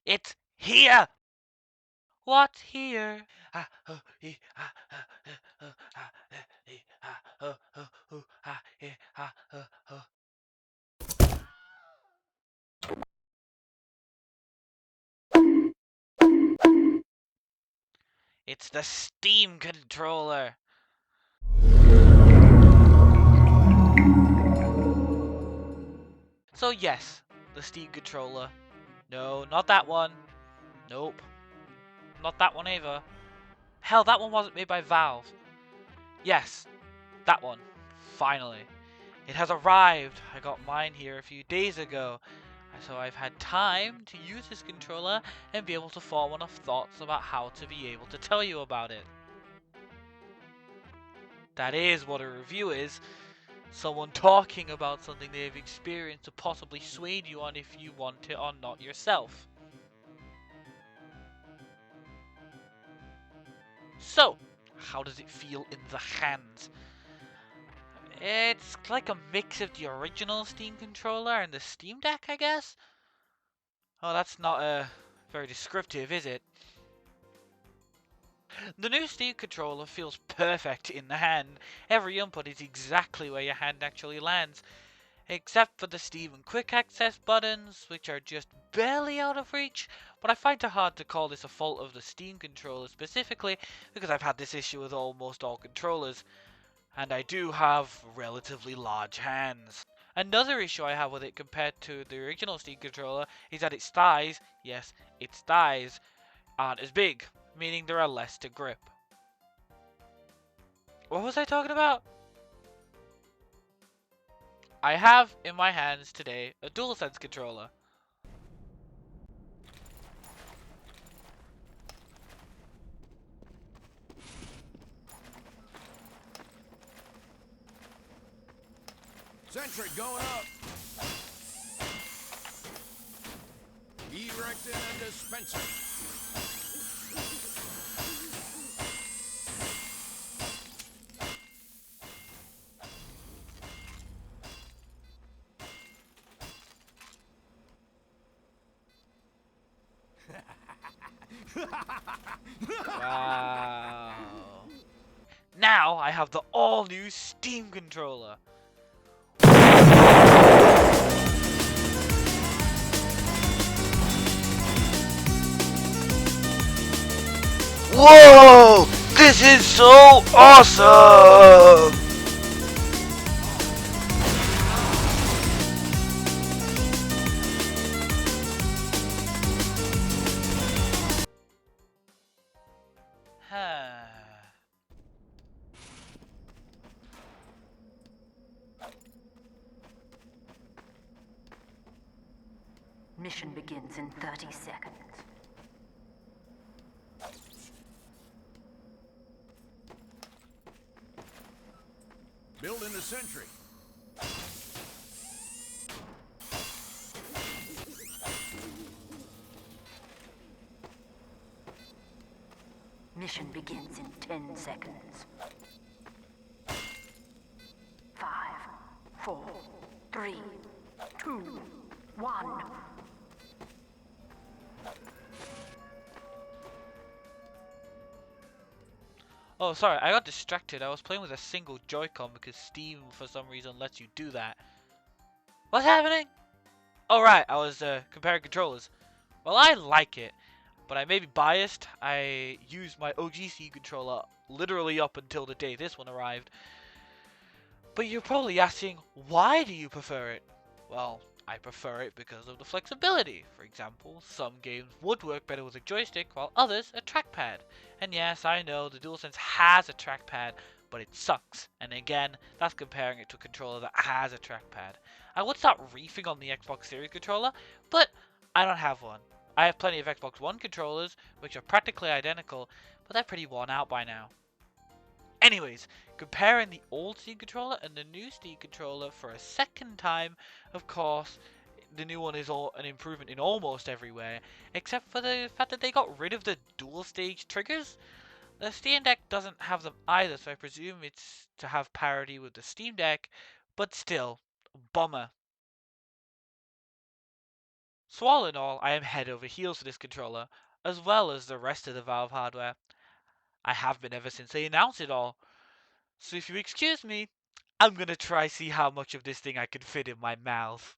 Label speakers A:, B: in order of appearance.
A: It's here! What's here? It's the Steam controller. So yes, the Steam controller. No, not that one. Nope. Not that one either. Hell, that one wasn't made by Valve. Yes, that one. Finally. It has arrived. I got mine here a few days ago. So I've had time to use this controller and be able to form enough thoughts about how to be able to tell you about it. That is what a review is. Someone talking about something they've experienced to possibly sway you on if you want it or not yourself. So, how does it feel in the hands? It's like a mix of the original Steam controller and the Steam Deck, I guess? Oh, that's not very descriptive, is it? The new Steam controller feels perfect in the hand. Every input is exactly where your hand actually lands, except for the Steam and Quick Access buttons, which are just barely out of reach. But I find it hard to call this a fault of the Steam controller specifically, because I've had this issue with almost all controllers, and I do have relatively large hands. Another issue I have with it compared to the original Steam controller is that its thighs, yes, its thighs, aren't as big, meaning there are less to grip. What was I talking about? I have in my hands today a DualSense controller.
B: Sentry going up. Erecting a dispenser.
A: Wow. Now I have the all-new Steam controller. Whoa! This is so awesome!
C: Mission begins in 30 seconds.
B: Building a sentry.
C: Mission begins in 10 seconds. 5, 4, 3, 2, 1.
A: Oh, sorry, I got distracted. I was playing with a single Joy-Con because Steam, for some reason, lets you do that. What's happening? Oh, right, I was comparing controllers. Well, I like it, but I may be biased. I used my OG Steam controller literally up until the day this one arrived. But you're probably asking, why do you prefer it? Well, I prefer it because of the flexibility. For example, some games would work better with a joystick, while others a trackpad. And yes, I know the DualSense has a trackpad, but it sucks. And again, that's comparing it to a controller that has a trackpad. I would start reefing on the Xbox Series controller, but I don't have one. I have plenty of Xbox One controllers, which are practically identical, but they're pretty worn out by now. Anyways, comparing the old Steam controller and the new Steam controller for a second time, of course, the new one is an improvement in almost every way, except for the fact that they got rid of the dual stage triggers. The Steam Deck doesn't have them either, so I presume it's to have parity with the Steam Deck, but still, bummer. So all in all, I am head over heels for this controller, as well as the rest of the Valve hardware. I have been ever since they announced it all. So if you excuse me, I'm gonna try see how much of this thing I can fit in my mouth.